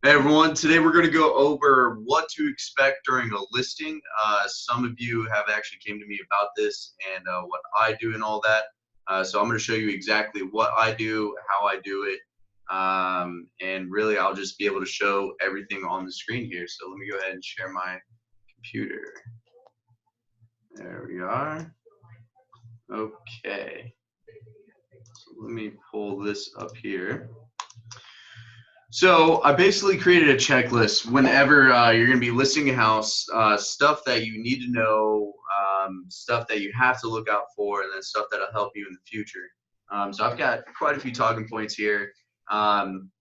Hey everyone, today we're going to go over what to expect during a listing. Some of you have actually came to me about this and what I do and all that. So I'm going to show you exactly what I do, how I do it, and really I'll just be able to show everything on the screen here. So let me go ahead and share my computer. There we are. Okay, so let me pull this up here. So I basically created a checklist whenever you're going to be listing a house, stuff that you need to know, stuff that you have to look out for, and then stuff that'll help you in the future. So I've got quite a few talking points here. Um,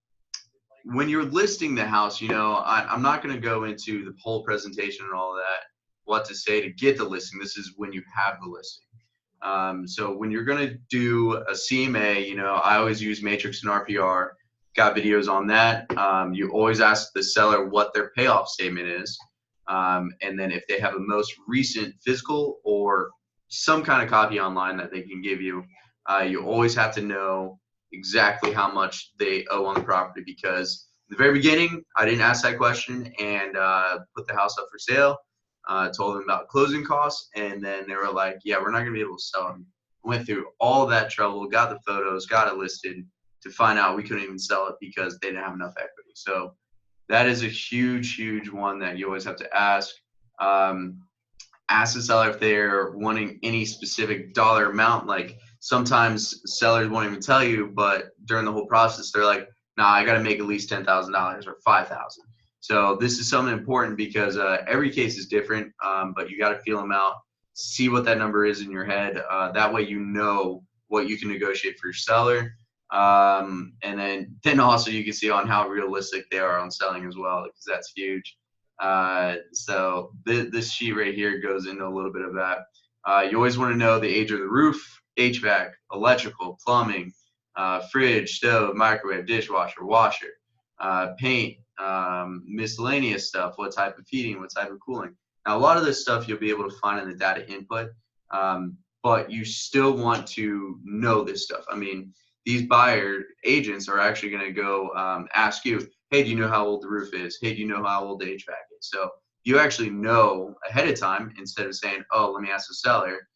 when you're listing the house, I'm not going to go into the whole presentation and all of that, what to say to get the listing. This is when you have the listing. So when you're going to do a CMA, I always use Matrix and RPR. Got videos on that. You always ask the seller what their payoff statement is. And then if they have a most recent physical or some kind of copy online that they can give you, you always have to know exactly how much they owe on the property, because in the very beginning, I didn't ask that question and put the house up for sale. Told them about closing costs, and then they were like, yeah, we're not going to be able to sell them. Went through all that trouble, got the photos, got it listed, to find out we couldn't even sell it because they didn't have enough equity. So that is a huge one that you always have to ask. Um, Ask the seller if they're wanting any specific dollar amount. Like sometimes sellers won't even tell you, but during the whole process, they're like, nah, I got to make at least $10,000 or 5,000. So this is something important because every case is different, but you got to feel them out, see what that number is in your head. That way you know what you can negotiate for your seller. And then also you can see on how realistic they are on selling as well, because that's huge. So this sheet right here goes into a little bit of that. You always want to know the age of the roof, HVAC, electrical, plumbing, fridge, stove, microwave, dishwasher, washer, paint, miscellaneous stuff, what type of heating, what type of cooling. Now, a lot of this stuff you'll be able to find in the data input, but you still want to know this stuff. I mean, these buyer agents are actually going to go ask you, hey, do you know how old the roof is? Hey, do you know how old the HVAC is? So you actually know ahead of time, instead of saying, oh, let me ask the seller,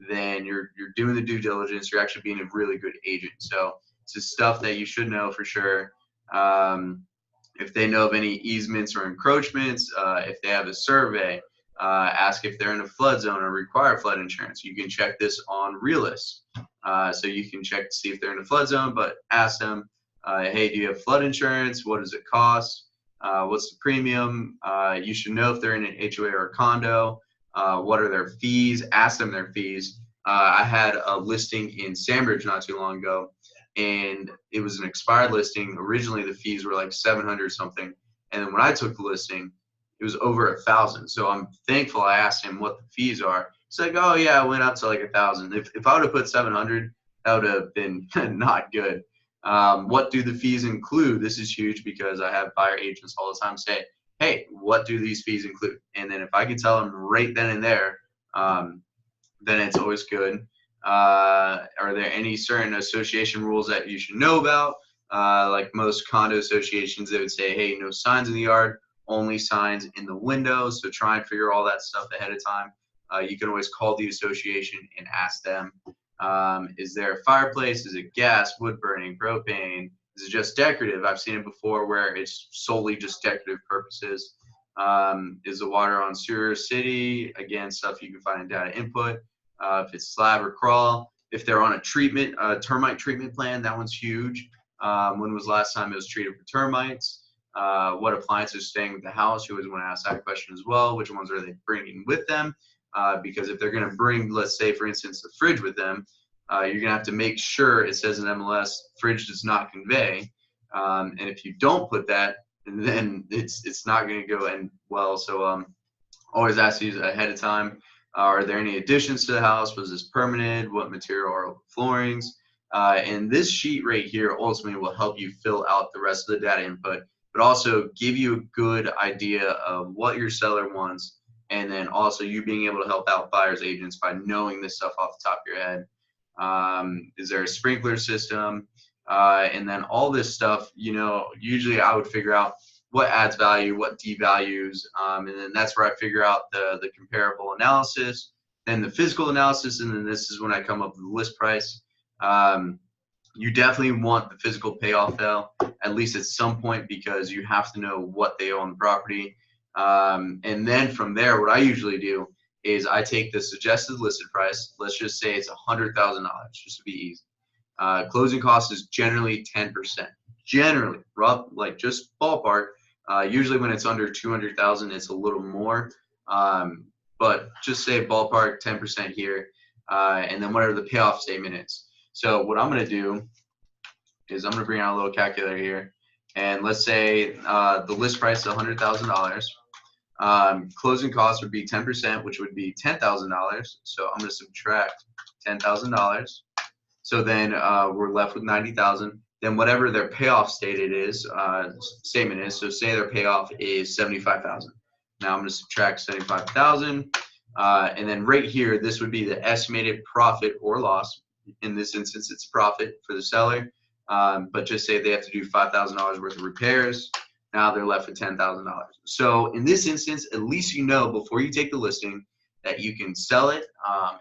then you're doing the due diligence. You're actually being a really good agent. So it's the stuff that you should know for sure. If they know of any easements or encroachments, if they have a survey, ask if they're in a flood zone or require flood insurance. You can check this on Realist. So you can check to see if they're in a flood zone, but ask them, hey, do you have flood insurance? What does it cost? What's the premium? You should know if they're in an HOA or a condo. What are their fees? Ask them their fees. I had a listing in Sandbridge not too long ago, and it was an expired listing. Originally, the fees were like 700 something, and then when I took the listing, it was over 1,000. So I'm thankful I asked him what the fees are. He's like, oh yeah, it went up to like 1,000. If I would have put 700, that would have been not good. What do the fees include? This is huge because I have buyer agents all the time say, hey, what do these fees include? And then if I can tell them right then and there, then it's always good. Are there any certain association rules that you should know about? Like most condo associations, they would say, hey, no signs in the yard, only signs in the windows. So try and figure all that stuff ahead of time. You can always call the association and ask them, is there a fireplace? Is it gas, wood burning, propane? Is it just decorative? I've seen it before where it's solely just decorative purposes. Is the water on sewer city? Again, stuff you can find in data input. If it's slab or crawl. If they're on a termite treatment plan, that one's huge. When was the last time it was treated for termites? What appliances are staying with the house? You always want to ask that question as well. Which ones are they bringing with them? Because if they're going to bring, let's say, for instance, the fridge with them, you're going to have to make sure it says in MLS, fridge does not convey. And if you don't put that, then it's not going to go end well. So always ask these ahead of time. Are there any additions to the house? Was this permanent? What material are floorings? And this sheet right here ultimately will help you fill out the rest of the data input, but also give you a good idea of what your seller wants, and then also you being able to help out buyers agents by knowing this stuff off the top of your head. Is there a sprinkler system? And then all this stuff, usually I would figure out what adds value, what devalues, and then that's where I figure out the comparable analysis, then the physical analysis, and then this is when I come up with the list price. You definitely want the physical payoff though, at least at some point, because you have to know what they owe on the property. And then from there, what I usually do is I take the suggested listed price. Let's just say it's $100,000, just to be easy. Closing cost is generally 10%. Generally, rough, like just ballpark. Usually when it's under 200,000, it's a little more. But just say ballpark 10% here, and then whatever the payoff statement is. So what I'm going to do is I'm going to bring out a little calculator here, and let's say the list price is $100,000. Closing costs would be 10%, which would be $10,000. So I'm going to subtract $10,000. So then we're left with 90,000. Then whatever their payoff statement is, so say their payoff is 75,000. Now I'm going to subtract 75,000, and then right here, this would be the estimated profit or loss. In this instance, it's profit for the seller, but just say they have to do $5,000 worth of repairs. Now they're left with $10,000. So in this instance, at least you know before you take the listing that you can sell it,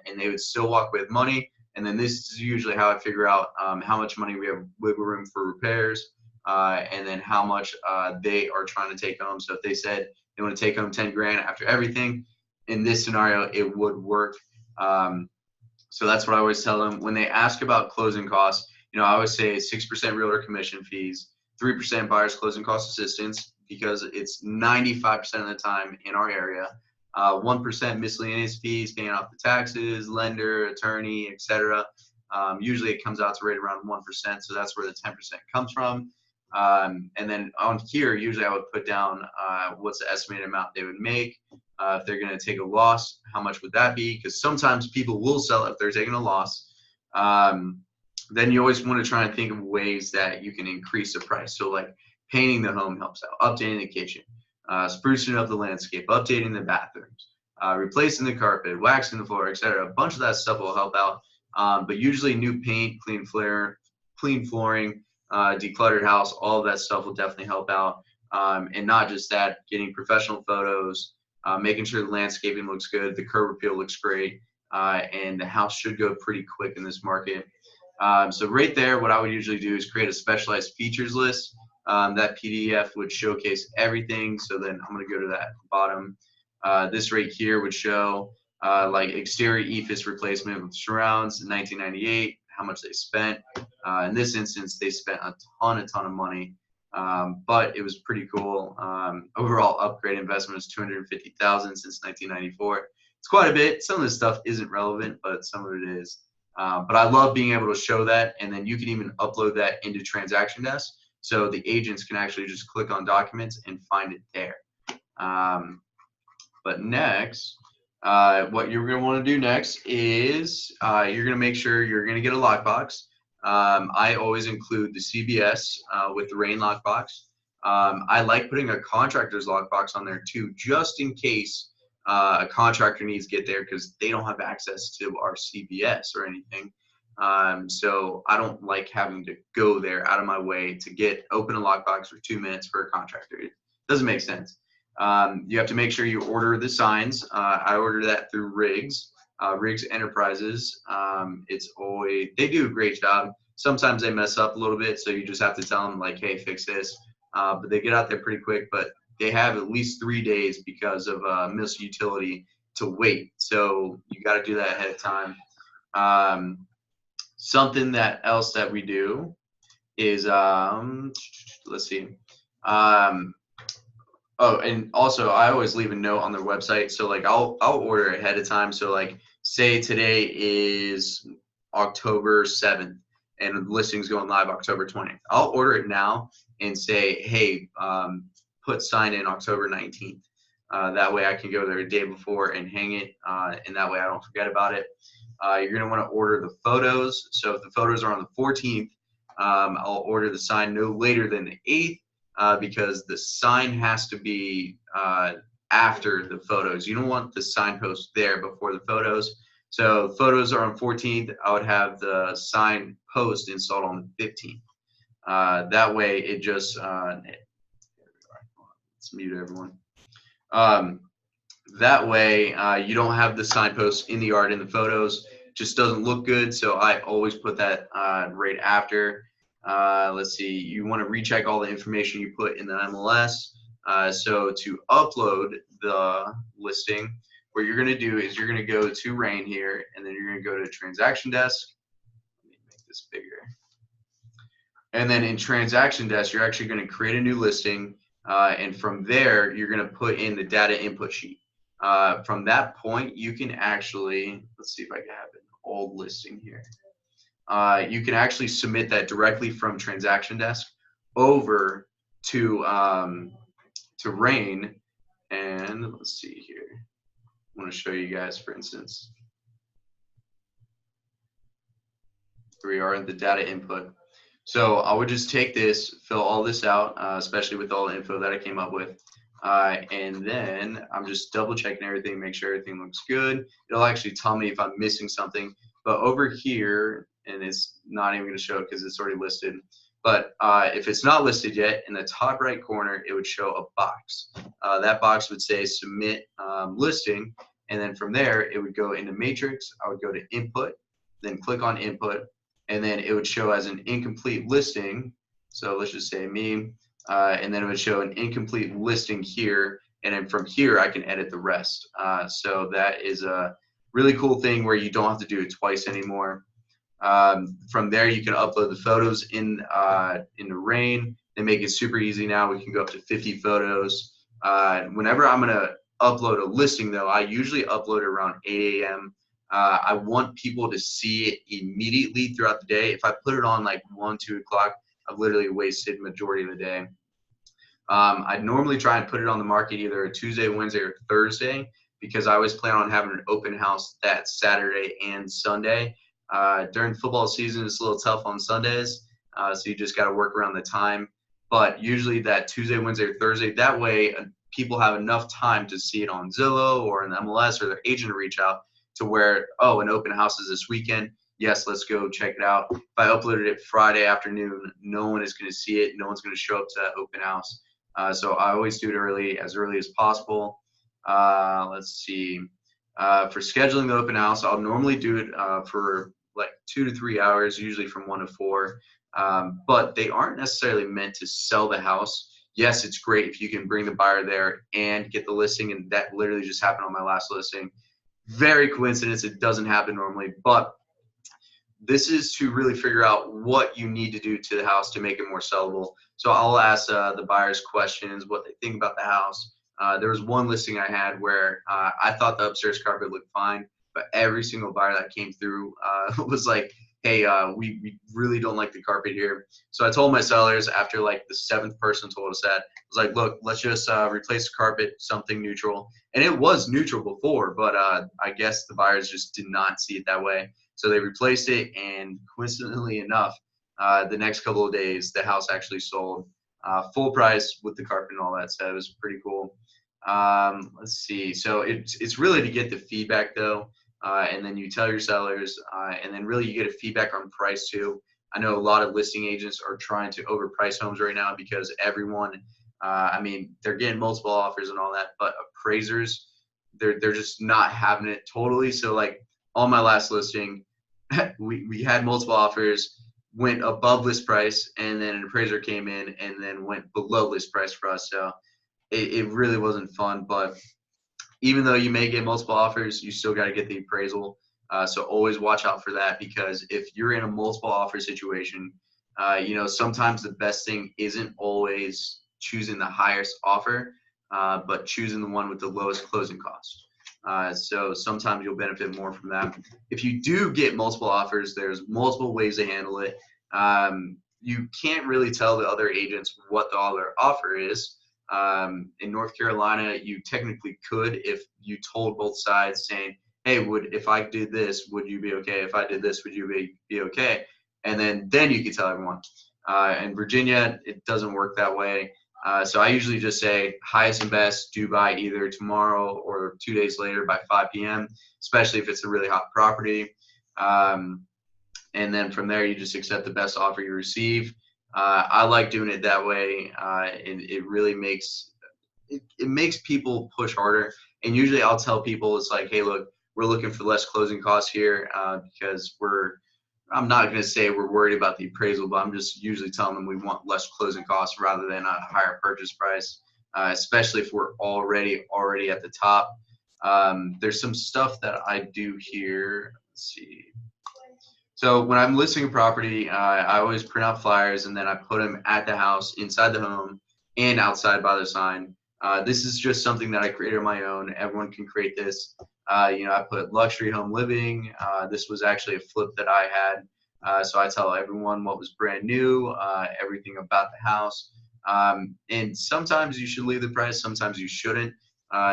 and they would still walk with money. And then this is usually how I figure out how much money we have wiggle room for repairs, and then how much they are trying to take home. So if they said they want to take home 10 grand after everything, in this scenario, it would work. So that's what I always tell them. When they ask about closing costs, I always say 6% realtor commission fees, 3% buyer's closing cost assistance, because it's 95% of the time in our area. 1% miscellaneous fees, paying off the taxes, lender, attorney, etc. Usually it comes out to right around 1%, so that's where the 10% comes from. And then on here, usually I would put down what's the estimated amount they would make. If they're going to take a loss, how much would that be? Because sometimes people will sell if they're taking a loss. Then you always want to try and think of ways that you can increase the price. So like painting the home helps out, updating the kitchen, sprucing up the landscape, updating the bathrooms, replacing the carpet, waxing the floor, etc. A bunch of that stuff will help out. But usually new paint, clean flooring, decluttered house, all of that stuff will definitely help out. And not just that, getting professional photos, making sure the landscaping looks good, the curb appeal looks great, and the house should go pretty quick in this market. So right there, what I would usually do is create a specialized features list. That PDF would showcase everything. So then I'm going to go to that bottom. This right here would show like exterior EFIS replacement with surrounds in 1998, how much they spent. In this instance, they spent a ton of money, but it was pretty cool. Overall upgrade investment was $250,000 since 1994. It's quite a bit. Some of this stuff isn't relevant, but some of it is. But I love being able to show that, and then you can even upload that into Transaction Desk, so the agents can actually just click on documents and find it there. But next, what you're going to want to do next is you're going to make sure you're going to get a lockbox. I always include the CBS with the rain lockbox. I like putting a contractor's lockbox on there too, just in case a contractor needs to get there because they don't have access to our CBS or anything. So I don't like having to go there out of my way to open a lockbox for 2 minutes for a contractor. It doesn't make sense. You have to make sure you order the signs. I order that through Riggs Enterprises. They do a great job. Sometimes they mess up a little bit, so you just have to tell them like, hey, fix this. But they get out there pretty quick, but they have at least 3 days because of missed utility to wait. So you got to do that ahead of time. Something else that we do is, let's see. Oh, and also I always leave a note on their website. So like I'll order ahead of time. So like say today is October 7th and the listing's going live October 20th. I'll order it now and say, hey, put sign in October 19th. That way I can go there a day before and hang it, and that way I don't forget about it. You're going to want to order the photos. So if the photos are on the 14th, I'll order the sign no later than the 8th, because the sign has to be after the photos. You don't want the signpost there before the photos. So if photos are on 14th, I would have the sign post installed on the 15th. That way it just Let's mute everyone. That way, you don't have the signposts in the art in the photos. Just doesn't look good. So I always put that right after. Let's see. You want to recheck all the information you put in the MLS. So to upload the listing, what you're going to do is you're going to go to Rain here, and then you're going to go to Transaction Desk. Let me make this bigger. And then in Transaction Desk, you're actually going to create a new listing. And from there, you're going to put in the data input sheet. From that point, you can actually, let's see if I can have an old listing here. You can actually submit that directly from Transaction Desk over to Rain. And let's see here. I want to show you guys, for instance. Here we are in the data input. So I would just take this, fill all this out, especially with all the info that I came up with. And then I'm just double checking everything, make sure everything looks good. It'll actually tell me if I'm missing something. But over here, and it's not even going to show it because it's already listed. But if it's not listed yet, in the top right corner, it would show a box. That box would say submit listing. And then from there, it would go into matrix. I would go to input, then click on input. And then it would show as an incomplete listing. So let's just say me, and then it would show an incomplete listing here. And then from here, I can edit the rest. So that is a really cool thing where you don't have to do it twice anymore. From there, you can upload the photos into Rain. They make it super easy now. We can go up to 50 photos. Whenever I'm going to upload a listing, though, I usually upload it around 8 a.m. I want people to see it immediately throughout the day. If I put it on like 1, 2 o'clock, I've literally wasted majority of the day. I'd normally try and put it on the market either a Tuesday, Wednesday, or Thursday because I always plan on having an open house that Saturday and Sunday. During football season, it's a little tough on Sundays, so you just got to work around the time. But usually that Tuesday, Wednesday, or Thursday, that way people have enough time to see it on Zillow or in the MLS or their agent to reach out to where, oh, an open house is this weekend. Yes, let's go check it out. If I uploaded it Friday afternoon, no one is going to see it. No one's going to show up to that open house. So I always do it as early as possible. Let's see. For scheduling the open house, I'll normally do it for like 2 to 3 hours, usually from 1 to 4. But they aren't necessarily meant to sell the house. Yes, it's great if you can bring the buyer there and get the listing, and that literally just happened on my last listing. Very coincidence, it doesn't happen normally, but this is to really figure out what you need to do to the house to make it more sellable. So I'll ask the buyers questions, what they think about the house. There was one listing I had where I thought the upstairs carpet looked fine, but every single buyer that came through was like, hey, we really don't like the carpet here. So I told my sellers after like the 7th person told us that, I was like, look, let's just replace the carpet, something neutral. And it was neutral before, but I guess the buyers just did not see it that way. So they replaced it, and coincidentally enough, the next couple of days, the house actually sold full price with the carpet and all that. So it was pretty cool. Let's see. So it's really to get the feedback though. And then you tell your sellers, and then really you get a feedback on price too. I know a lot of listing agents are trying to overprice homes right now because everyone, I mean, they're getting multiple offers and all that, but appraisers, they're just not having it totally. So like on my last listing, we had multiple offers, went above list price, and then an appraiser came in and then went below list price for us. So it really wasn't fun, but even though you may get multiple offers, you still got to get the appraisal. So always watch out for that, because if you're in a multiple offer situation, sometimes the best thing isn't always choosing the highest offer, but choosing the one with the lowest closing cost. So sometimes you'll benefit more from that. If you do get multiple offers, there's multiple ways to handle it. You can't really tell the other agents what the other offer is. In North Carolina, you technically could if you told both sides saying, hey, if I did this, would you be okay? If I did this, would you be okay? And then you could tell everyone. In Virginia, it doesn't work that way. So I usually just say highest and best due by either tomorrow or 2 days later by 5 p.m., especially if it's a really hot property. And then from there, you just accept the best offer you receive. I like doing it that way. It really makes it makes people push harder. And usually I'll tell people, it's like, hey, look, we're looking for less closing costs here, because I'm not going to say we're worried about the appraisal, but I'm just usually telling them we want less closing costs rather than a higher purchase price, especially if we're already at the top. There's some stuff that I do here. Let's see. So when I'm listing a property, I always print out flyers and then I put them at the house, inside the home, and outside by the sign. This is just something that I created on my own. Everyone can create this. I put luxury home living. This was actually a flip that I had. So I tell everyone what was brand new, everything about the house. And sometimes you should leave the price, sometimes you shouldn't.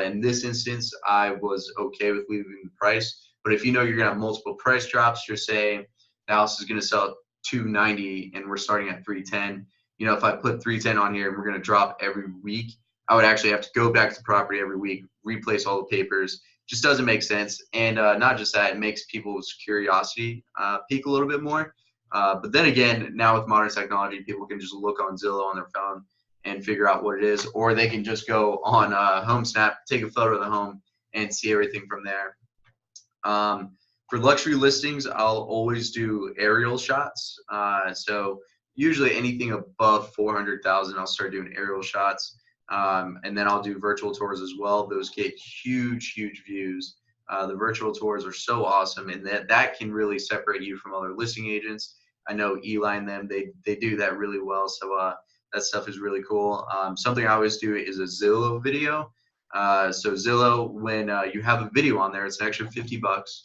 In this instance, I was okay with leaving the price. But if you know you're gonna have multiple price drops, you're saying the house is gonna sell at 290 and we're starting at 310. If I put 310 on here and we're gonna drop every week, I would actually have to go back to the property every week, replace all the papers. Just doesn't make sense. And not just that, it makes people's curiosity peak a little bit more. But then again, now with modern technology, people can just look on Zillow on their phone and figure out what it is, or they can just go on HomeSnap, take a photo of the home, and see everything from there. For luxury listings, I'll always do aerial shots. So usually anything above 400,000, I'll start doing aerial shots. And then I'll do virtual tours as well. Those get huge, huge views. The virtual tours are so awesome, and that can really separate you from other listing agents. I know Eli and them, they do that really well. So that stuff is really cool. Something I always do is a Zillow video. So Zillow, when you have a video on there, it's an extra 50 bucks,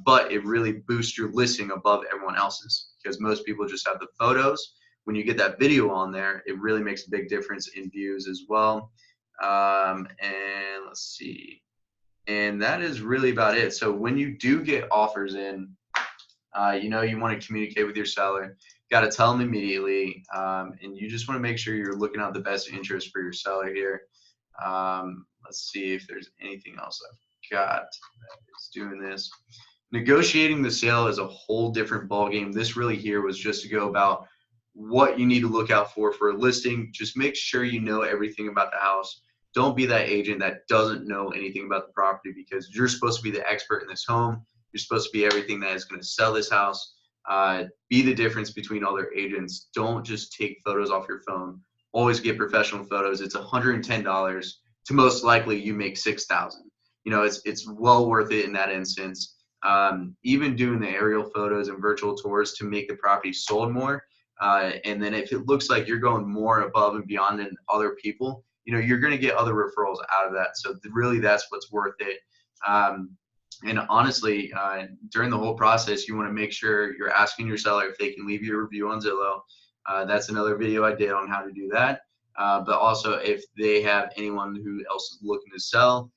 but it really boosts your listing above everyone else's because most people just have the photos. When you get that video on there, it really makes a big difference in views as well. And let's see. And that is really about it. So when you do get offers in, you want to communicate with your seller. Got to tell them immediately, and you just want to make sure you're looking out the best interest for your seller here. Let's see if there's anything else I've got that is doing this. Negotiating the sale is a whole different ballgame. This really here was just to go about what you need to look out for a listing. Just make sure you know everything about the house. Don't be that agent that doesn't know anything about the property because you're supposed to be the expert in this home. You're supposed to be everything that is going to sell this house. Be the difference between other agents. Don't just take photos off your phone. Always get professional photos. It's $110 to most likely you make $6,000. It's well worth it in that instance. Even doing the aerial photos and virtual tours to make the property sold more. And then if it looks like you're going more above and beyond than other people, you're going to get other referrals out of that. So really that's what's worth it. And honestly, during the whole process, you want to make sure you're asking your seller if they can leave you a review on Zillow. That's another video I did on how to do that. But also if they have anyone who else is looking to sell,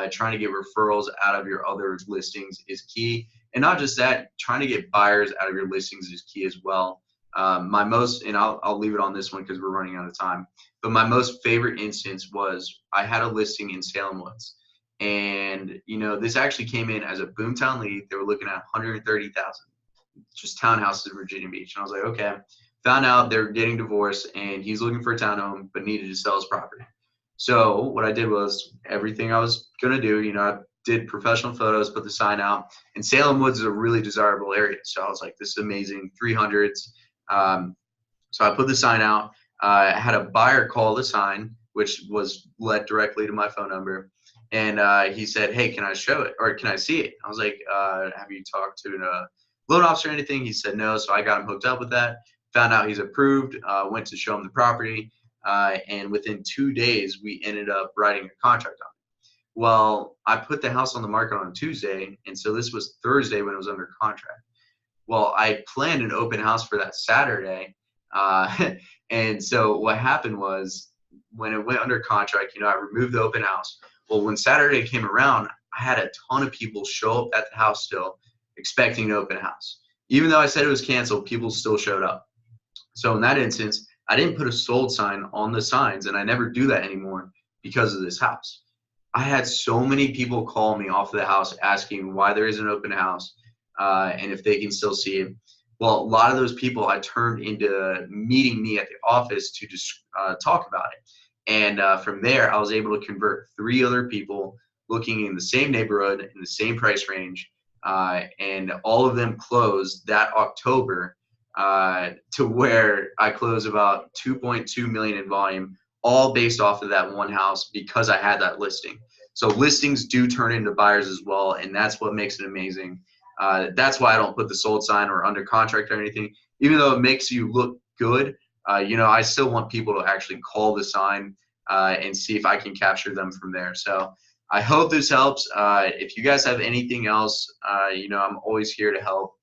trying to get referrals out of your other listings is key. And not just that, trying to get buyers out of your listings is key as well. And I'll leave it on this one because we're running out of time. But my most favorite instance was I had a listing in Salem Woods. And, this actually came in as a boomtown lead. They were looking at 130,000, just townhouses in Virginia Beach. And I was like, okay. Found out they're getting divorced and he's looking for a townhome, but needed to sell his property. So what I did was everything I was going to do, I did professional photos, put the sign out. And Salem Woods is a really desirable area. So I was like, this is amazing, 300s. So I put the sign out. I had a buyer call the sign, which was led directly to my phone number. And he said, hey, can I show it or can I see it? I was like, have you talked to a loan officer or anything? He said no. So I got him hooked up with that. Found out he's approved, went to show him the property. And within 2 days, we ended up writing a contract on it. Well, I put the house on the market on a Tuesday. And so this was Thursday when it was under contract. Well, I planned an open house for that Saturday. And so what happened was when it went under contract, I removed the open house. Well, when Saturday came around, I had a ton of people show up at the house still expecting an open house. Even though I said it was canceled, people still showed up. So in that instance, I didn't put a sold sign on the signs, and I never do that anymore because of this house. I had so many people call me off of the house asking why there is an open house and if they can still see it. Well, a lot of those people I turned into meeting me at the office to just talk about it. And from there, I was able to convert 3 other people looking in the same neighborhood, in the same price range, and all of them closed that October, to where I closed about 2.2 million in volume, all based off of that one house because I had that listing. So listings do turn into buyers as well, and that's what makes it amazing. That's why I don't put the sold sign or under contract or anything, even though it makes you look good. I still want people to actually call the sign and see if I can capture them from there. So I hope this helps. If you guys have anything else, I'm always here to help.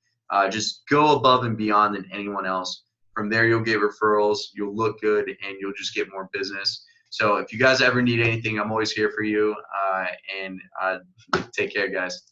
Just go above and beyond than anyone else. From there, you'll get referrals, you'll look good, and you'll just get more business. So if you guys ever need anything, I'm always here for you. And take care, guys.